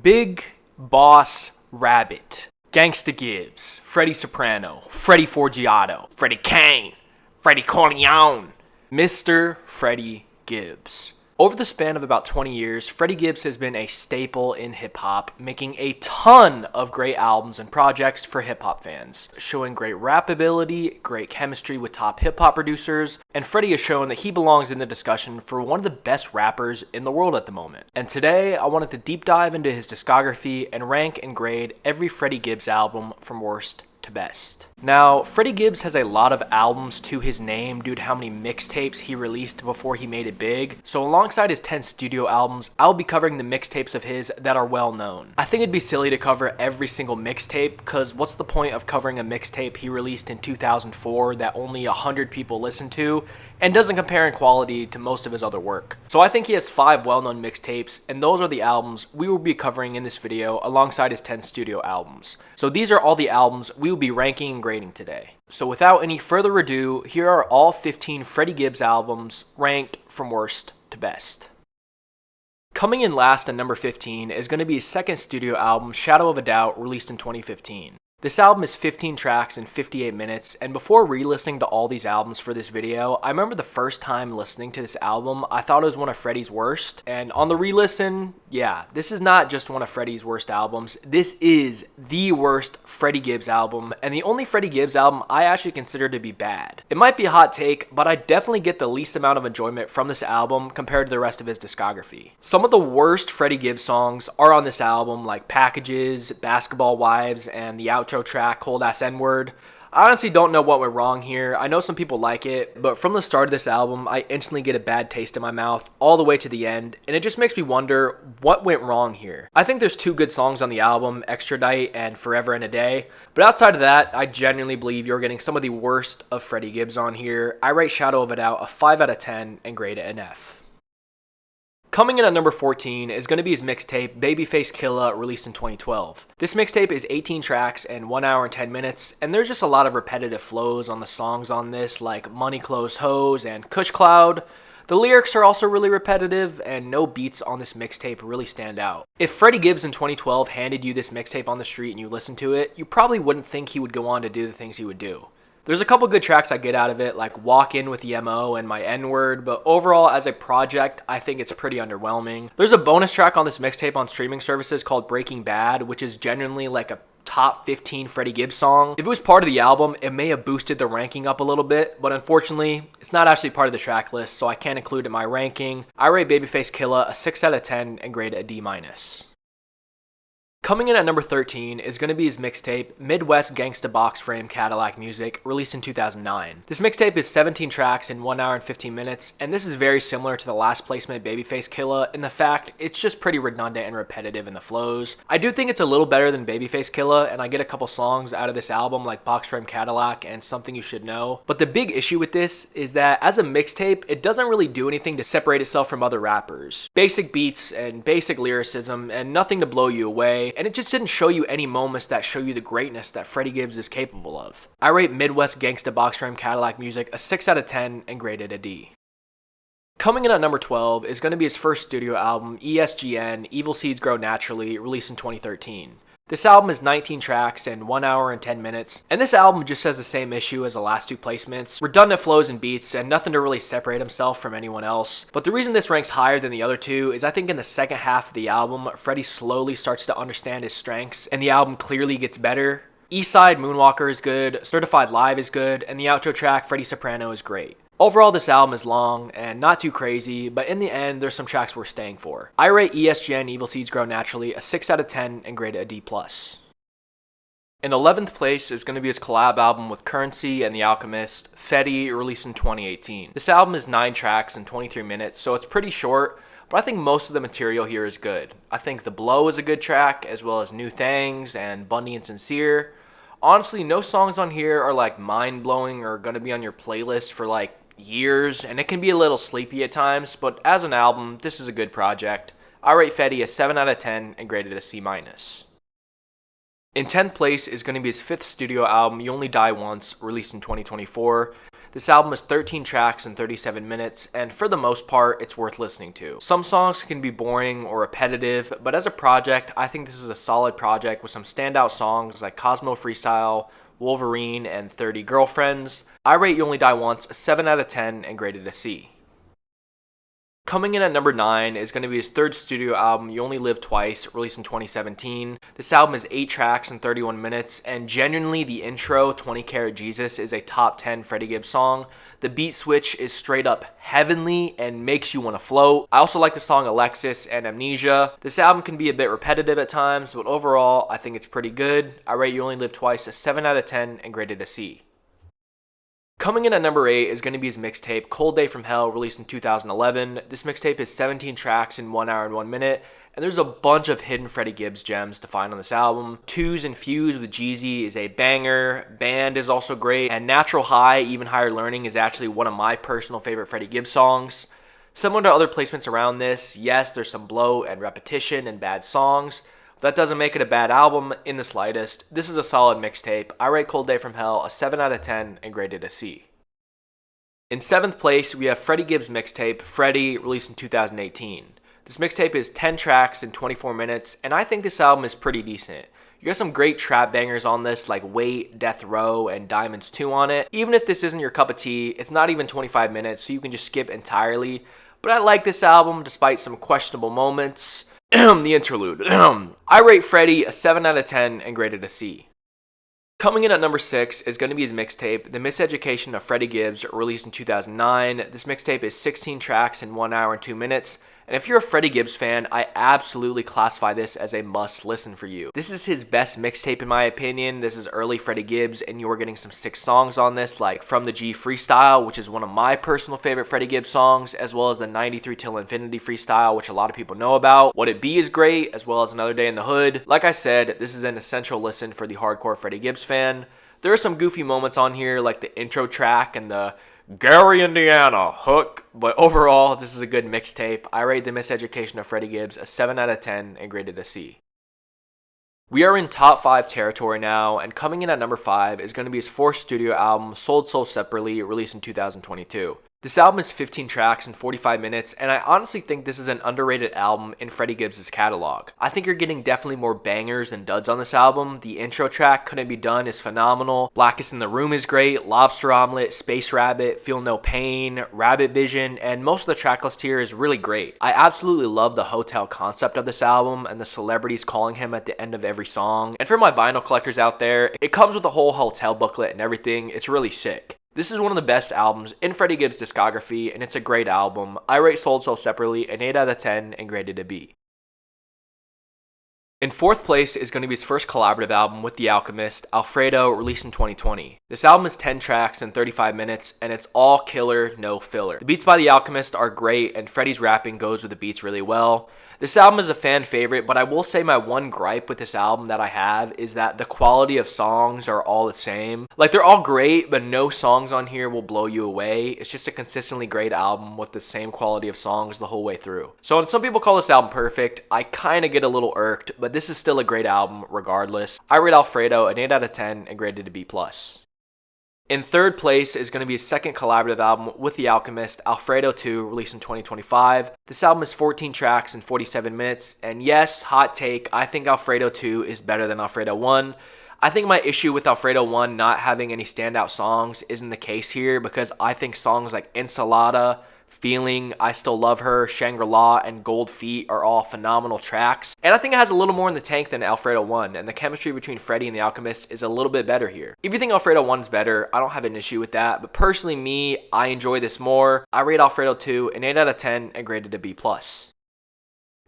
Big Boss Rabbit, Gangsta Gibbs, Freddie Soprano, Freddie Forgiato, Freddie Kane, Freddie Corleone, Mr. Freddie Gibbs. Over the span of about 20 years, Freddie Gibbs has been a staple in hip-hop, making a ton of great albums and projects for hip-hop fans, showing great rap ability, great chemistry with top hip-hop producers, and Freddie has shown that he belongs in the discussion for one of the best rappers in the world at the moment. And today, I wanted to deep dive into his discography and rank and grade every Freddie Gibbs album from worst to best. Now, Freddie Gibbs has a lot of albums to his name due to how many mixtapes he released before he made it big, so alongside his 10 studio albums, I'll be covering the mixtapes of his that are well known. I think it'd be silly to cover every single mixtape, cause what's the point of covering a mixtape he released in 2004 that only 100 people listen to, and doesn't compare in quality to most of his other work. So I think he has 5 well-known mixtapes, and those are the albums we will be covering in this video alongside his 10 studio albums. So these are all the albums we will be ranking and grading today. So without any further ado, here are all 15 Freddie Gibbs albums ranked from worst to best. Coming in last at number 15 is going to be his second studio album, Shadow of a Doubt, released in 2015. This album is 15 tracks and 58 minutes, and before re-listening to all these albums for this video, I remember the first time listening to this album, I thought it was one of Freddie's worst, and on the re-listen, yeah, this is not just one of Freddie's worst albums, this is the worst Freddie Gibbs album, and the only Freddie Gibbs album I actually consider to be bad. It might be a hot take, but I definitely get the least amount of enjoyment from this album compared to the rest of his discography. Some of the worst Freddie Gibbs songs are on this album, like Packages, Basketball Wives, and the outro track, Cold Ass N-Word. I honestly don't know what went wrong here. I know some people like it, but from the start of this album, I instantly get a bad taste in my mouth all the way to the end, and it just makes me wonder what went wrong here. I think there's 2 good songs on the album, Extradite and Forever and a Day, but outside of that, I genuinely believe you're getting some of the worst of Freddie Gibbs on here. I rate Shadow of a Doubt a 5 out of 10 and grade it an F. Coming in at number 14 is going to be his mixtape, Babyface Killer, released in 2012. This mixtape is 18 tracks and 1 hour and 10 minutes, and there's just a lot of repetitive flows on the songs on this, like Money Clothes Hoes and Kush Cloud. The lyrics are also really repetitive, and no beats on this mixtape really stand out. If Freddie Gibbs in 2012 handed you this mixtape on the street and you listened to it, you probably wouldn't think he would go on to do the things he would do. There's a couple good tracks I get out of it, like Walk In with the MO and My N-Word, but overall, as a project, I think it's pretty underwhelming. There's a bonus track on this mixtape on streaming services called Breaking Bad, which is genuinely like a top 15 Freddie Gibbs song. If it was part of the album, it may have boosted the ranking up a little bit, but unfortunately, it's not actually part of the track list, so I can't include it in my ranking. I rate Babyface Killer a 6 out of 10 and grade it a D-. Coming in at number 13 is going to be his mixtape, Midwestgangstaboxframecadillac Music, released in 2009. This mixtape is 17 tracks in 1 hour and 15 minutes, and this is very similar to the last placement Babyface Killer in the fact it's just pretty redundant and repetitive in the flows. I do think it's a little better than Babyface Killer, and I get a couple songs out of this album like Box Frame Cadillac and Something You Should Know, but the big issue with this is that as a mixtape, it doesn't really do anything to separate itself from other rappers. Basic beats and basic lyricism and nothing to blow you away, and it just didn't show you any moments that show you the greatness that Freddie Gibbs is capable of. I rate Midwestgangstaboxframecadillac Music a 6 out of 10 and grade it a D. Coming in at number 12 is going to be his first studio album, ESGN, Evil Seeds Grow Naturally, released in 2013. This album is 19 tracks and 1 hour and 10 minutes, and this album just has the same issue as the last 2 placements, redundant flows and beats, and nothing to really separate himself from anyone else. But the reason this ranks higher than the other 2 is I think in the second half of the album, Freddie slowly starts to understand his strengths, and the album clearly gets better. Eastside Moonwalker is good, Certified Live is good, and the outro track, Freddie Soprano, is great. Overall, this album is long and not too crazy, but in the end, there's some tracks worth staying for. I rate ESGN Evil Seeds Grow Naturally a 6 out of 10 and grade it a D+. In 11th place is going to be his collab album with Currency and The Alchemist, Fetti, released in 2018. This album is 9 tracks and 23 minutes, so it's pretty short, but I think most of the material here is good. I think The Blow is a good track, as well as New Things and Bundy and Sincere. Honestly, no songs on here are like mind-blowing or going to be on your playlist for like years, and it can be a little sleepy at times, but as an album, this is a good project. I rate Fetti a 7 out of 10 and grade it a C-. In 10th place is going to be his 5th studio album, You Only Die Once, released in 2024. This album is 13 tracks and 37 minutes, and for the most part, it's worth listening to. Some songs can be boring or repetitive, but as a project, I think this is a solid project with some standout songs like Cosmo Freestyle, Wolverine, and 30 Girlfriends. I rate You Only Die Once a 7 out of 10 and graded a C. Coming in at number 9 is going to be his third studio album, You Only Live Twice, released in 2017. This album is 8 tracks and 31 minutes, and genuinely the intro, 20 Karat Jesus, is a top 10 Freddie Gibbs song. The beat switch is straight up heavenly and makes you want to float. I also like the song Alexis and Amnesia. This album can be a bit repetitive at times, but overall, I think it's pretty good. I rate You Only Live Twice a 7 out of 10 and graded a C. Coming in at number 8 is going to be his mixtape, Cold Day From Hell, released in 2011. This mixtape is 17 tracks in 1 hour and 1 minute, and there's a bunch of hidden Freddie Gibbs gems to find on this album. Twos and Fuse with Jeezy is a banger, Band is also great, and Natural High, Even Higher Learning is actually one of my personal favorite Freddie Gibbs songs. Similar to other placements around this, yes, there's some bloat and repetition and bad songs. That doesn't make it a bad album in the slightest. This is a solid mixtape. I rate Cold Day From Hell a 7 out of 10 and graded a C. In 7th place, we have Freddie Gibbs' mixtape, Freddy, released in 2018. This mixtape is 10 tracks in 24 minutes, and I think this album is pretty decent. You got some great trap bangers on this, like Wait, Death Row, and Diamonds 2 on it. Even if this isn't your cup of tea, it's not even 25 minutes, so you can just skip entirely. But I like this album despite some questionable moments. The interlude. I rate Freddy a 7 out of 10 and graded a C. Coming in at number 6 is going to be his mixtape, The Miseducation of Freddie Gibbs, released in 2009. This mixtape is 16 tracks in 1 hour and 2 minutes. And if you're a Freddie Gibbs fan, I absolutely classify this as a must listen for you. This is his best mixtape in my opinion. This is early Freddie Gibbs, and you are getting some sick songs on this, like From the G Freestyle, which is one of my personal favorite Freddie Gibbs songs, as well as the 93 Till Infinity Freestyle, which a lot of people know about. What It Be is great, as well as Another Day in the Hood. Like I said, this is an essential listen for the hardcore Freddie Gibbs fan. There are some goofy moments on here, like the intro track and the Gary, Indiana hook, but overall, this is a good mixtape. I rate The Miseducation of Freddie Gibbs a 7 out of 10 and graded a C. We are in top 5 territory now, and coming in at number 5 is going to be his 4th studio album, Sold Soul Separately, released in 2022. This album is 15 tracks and 45 minutes, and I honestly think this is an underrated album in Freddie Gibbs' catalog. I think you're getting definitely more bangers than duds on this album. The intro track, Couldn't Be Done, is phenomenal. Blackest in the Room is great. Lobster Omelet, Space Rabbit, Feel No Pain, Rabbit Vision, and most of the track list here is really great. I absolutely love the hotel concept of this album and the celebrities calling him at the end of every song. And for my vinyl collectors out there, it comes with a whole hotel booklet and everything. It's really sick. This is one of the best albums in Freddie Gibbs' discography, and it's a great album. I rate Sold Soul Separately an 8 out of 10 and graded a B. In 4th place is going to be his first collaborative album with The Alchemist, Alfredo, released in 2020. This album is 10 tracks and 35 minutes, and it's all killer, no filler. The beats by The Alchemist are great, and Freddie's rapping goes with the beats really well. This album is a fan favorite, but I will say my one gripe with this album that I have is that the quality of songs are all the same. Like, they're all great, but no songs on here will blow you away. It's just a consistently great album with the same quality of songs the whole way through. So when some people call this album perfect, I kind of get a little irked, but this is still a great album regardless. I rate Alfredo an 8 out of 10 and graded a B+. In 3rd place is going to be his second collaborative album with The Alchemist, Alfredo 2, released in 2025. This album is 14 tracks and 47 minutes, and yes, hot take, I think Alfredo 2 is better than Alfredo 1. I think my issue with Alfredo 1 not having any standout songs isn't the case here, because I think songs like Ensalada, Feeling, I Still Love Her, Shangri-La, and Gold Feet are all phenomenal tracks. And I think it has a little more in the tank than Alfredo 1, and the chemistry between Freddy and The Alchemist is a little bit better here. If you think Alfredo 1 is better, I don't have an issue with that, but personally me, I enjoy this more. I rate Alfredo 2 an 8 out of 10 and graded a B+.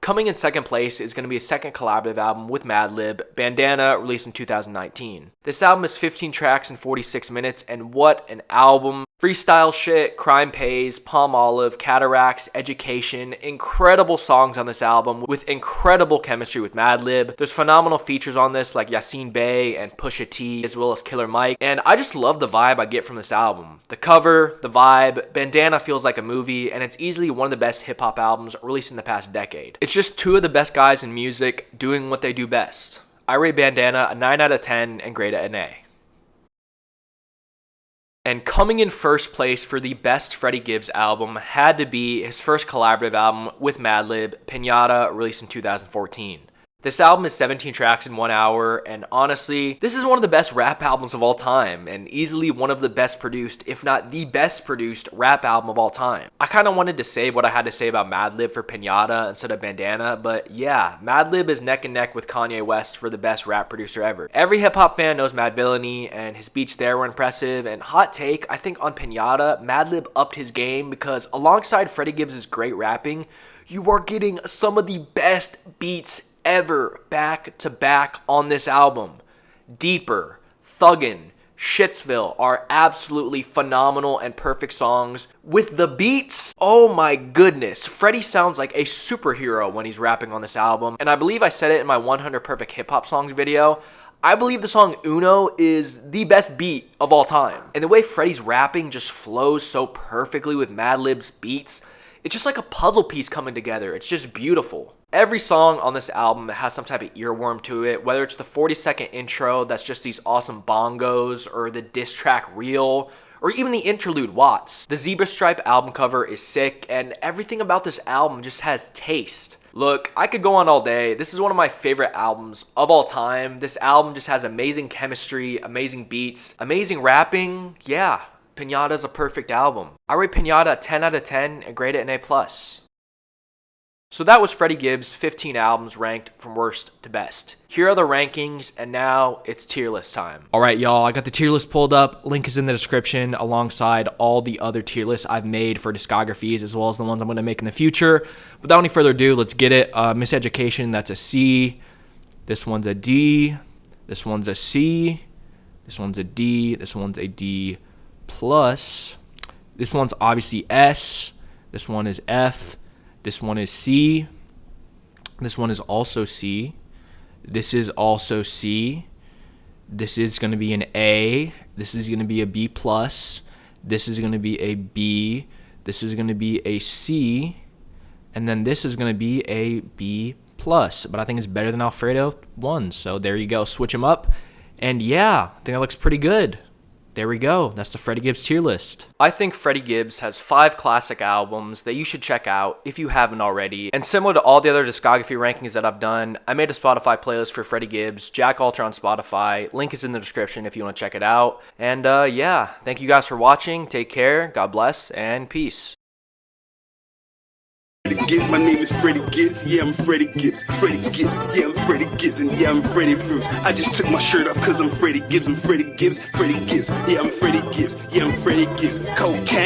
Coming in 2nd place is going to be a second collaborative album with Madlib, Bandana, released in 2019. This album is 15 tracks and 46 minutes, and what an album. Freestyle shit, Crime Pays, Palm Olive, Cataracts, Education, incredible songs on this album with incredible chemistry with Madlib. There's phenomenal features on this like Yasin Bey and Pusha T, as well as Killer Mike, and I just love the vibe I get from this album. The cover, the vibe, Bandana feels like a movie, and it's easily one of the best hip-hop albums released in the past decade. It's just two of the best guys in music doing what they do best. I rate Bandana a 9 out of 10 and grade it an A. And coming in first place for the best Freddie Gibbs album had to be his first collaborative album with Madlib, Piñata, released in 2014. This album is 17 tracks in 1 hour, and honestly, this is one of the best rap albums of all time, and easily one of the best produced, if not the best produced, rap album of all time. I kind of wanted to save what I had to say about Madlib for Piñata instead of Bandana, but yeah, Madlib is neck and neck with Kanye West for the best rap producer ever. Every hip-hop fan knows Madvillainy, and his beats there were impressive, and hot take, I think on Piñata, Madlib upped his game because alongside Freddie Gibbs' great rapping, you are getting some of the best beats ever back to back on this album. Deeper, Thuggin', Shitsville are absolutely phenomenal and perfect songs. With the beats, oh my goodness, Freddie sounds like a superhero when he's rapping on this album. And I believe I said it in my 100 Perfect Hip Hop Songs video. I believe the song Uno is the best beat of all time. And the way Freddie's rapping just flows so perfectly with Madlib's beats, it's just like a puzzle piece coming together. It's just beautiful. Every song on this album has some type of earworm to it, whether it's the 40-second intro that's just these awesome bongos, or the diss track Real, or even the interlude Watts. The Zebra Stripe album cover is sick, and everything about this album just has taste. Look, I could go on all day. This is one of my favorite albums of all time. This album just has amazing chemistry, amazing beats, amazing rapping. Yeah, Piñata's a perfect album. I rate Piñata a 10 out of 10 and grade it an A+. So that was Freddie Gibbs' 15 albums ranked from worst to best. Here are the rankings, and now it's tier list time. Alright y'all, I got the tier list pulled up. Link is in the description alongside all the other tier lists I've made for discographies, as well as the ones I'm going to make in the future. Without any further ado, let's get it. Miseducation, that's a C. This one's a D. This one's a C. This one's a D. This one's a D+. This one's obviously S. This one is F. This one is C. This one is also C. This is also C. This is going to be an A. This is going to be a B+. This is going to be a B. This is going to be a C. And then this is going to be a B+. But I think it's better than Alfredo 1. So there you go. Switch them up. And yeah, I think that looks pretty good. There we go. That's the Freddie Gibbs tier list. I think Freddie Gibbs has 5 classic albums that you should check out if you haven't already. And similar to all the other discography rankings that I've done, I made a Spotify playlist for Freddie Gibbs, Jack Alter on Spotify. Link is in the description if you want to check it out. And yeah, thank you guys for watching. Take care. God bless and peace. My name is Freddie Gibbs, yeah I'm Freddie Gibbs, Freddie Gibbs, yeah I'm Freddie Gibbs, and yeah I'm Freddie Fruits. I just took my shirt off cause I'm Freddie Gibbs, I'm Freddie Gibbs, Freddie Gibbs, yeah I'm Freddie Gibbs, yeah I'm Freddie Gibbs, cocaine.